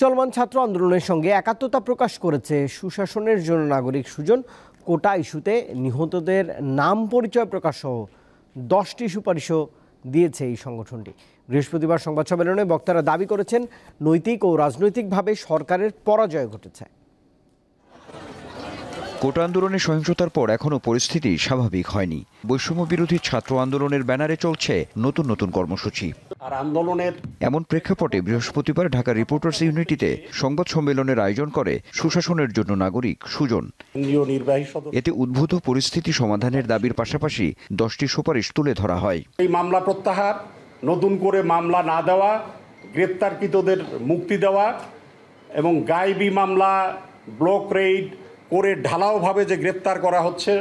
চলমান ছাত্র আন্দোলনের সঙ্গে একাত্মতা প্রকাশ করেছে সুশাসনের জন্য নাগরিক সুজন। কোটা ইস্যুতে নিহতদের নাম পরিচয় প্রকাশ সহ 10টি সুপারিশও দিয়েছে এই সংগঠনটি। বৃহস্পতিবার সংবাদ সম্মেলনে বক্তারা দাবি করেছেন নৈতিক ও রাজনৈতিকভাবে সরকারের পরাজয় ঘটেছে। কোটা আন্দোলনের সহিংসতার পর এখনো পরিস্থিতি স্বাভাবিক হয়নি। বৈষম্য বিরোধী ছাত্র আন্দোলনের ব্যানারে চলছে নতুন নতুন কর্মসূচি। এমন প্রেক্ষাপটে বৃহস্পতিবার ঢাকা রিপোর্টার্স ইউনিটিতে সংবাদ সম্মেলনের আয়োজন করে সুশাসনের জন্য নাগরিক সুজন। এতে উদ্ভূত পরিস্থিতি সমাধানের দাবির পাশাপাশি 10টি সুপারিশ তুলে ধরা হয়। এই মামলা প্রত্যাহার, নতুন করে মামলা না দেওয়া, গ্রেপ্তারকৃতদের মুক্তি দেওয়া এবং গায়েবী মামলা, ব্লক রেইড করে ঢালাওভাবে যে গ্রেপ্তার করা হচ্ছে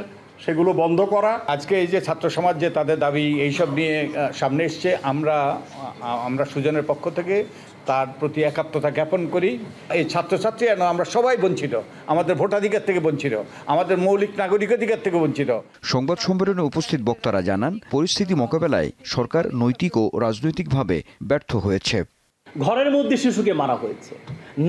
সেগুলো বন্ধ করা। আজকে এই যে ছাত্র সমাজ যে তাদের দাবি এইসব নিয়ে সামনে এসছে, আমরা সুজনের পক্ষ থেকে তার প্রতি একাত্মতা জ্ঞাপন করি। এই ছাত্রছাত্রী আমরা সবাই বঞ্চিত, আমাদের ভোটাধিকার থেকে বঞ্চিত, আমাদের মৌলিক নাগরিক অধিকার থেকে বঞ্চিত। সংবাদ সম্মেলনে উপস্থিত বক্তারা জানান, পরিস্থিতি মোকাবেলায় সরকার নৈতিক ও রাজনৈতিকভাবে ব্যর্থ হয়েছে। ঘরের মধ্যে শিশুকে মারা হয়েছে,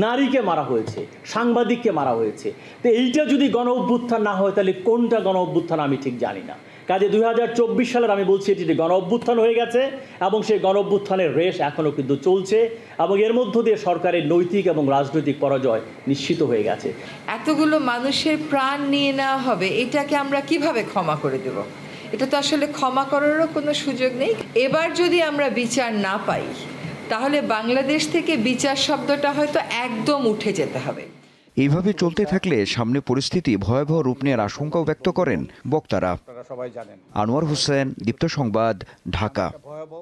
নারীকে মারা হয়েছে, সাংবাদিককে মারা হয়েছে। তো এইটা যদি গণ অভ্যুত্থান না হয় তাহলে কোনটা গণ অভ্যুত্থান আমি ঠিক জানি না। কাজে 2024 সালের আমি বলছি এটি গণ অভ্যুত্থান হয়ে গেছে এবং সেই গণ অভ্যুত্থানের রেশ এখনও কিন্তু চলছে এবং এর মধ্য দিয়ে সরকারের নৈতিক এবং রাজনৈতিক পরাজয় নিশ্চিত হয়ে গেছে। এতগুলো মানুষের প্রাণ নিয়ে নেওয়া হবে, এটাকে আমরা কিভাবে ক্ষমা করে দেব? এটা তো আসলে ক্ষমা করারও কোনো সুযোগ নেই। এবার যদি আমরা বিচার না পাই তাহলে বাংলাদেশ থেকে বিচার শব্দটা হয়তো একদম উঠে যেতে হবে। এইভাবে চলতে থাকলে সামনে পরিস্থিতি ভয়াবহ রূপ নেওয়ার আশঙ্কাও ব্যক্ত করেন বক্তারা। আনোয়ার হোসেন, দীপ্ত সংবাদ, ঢাকা।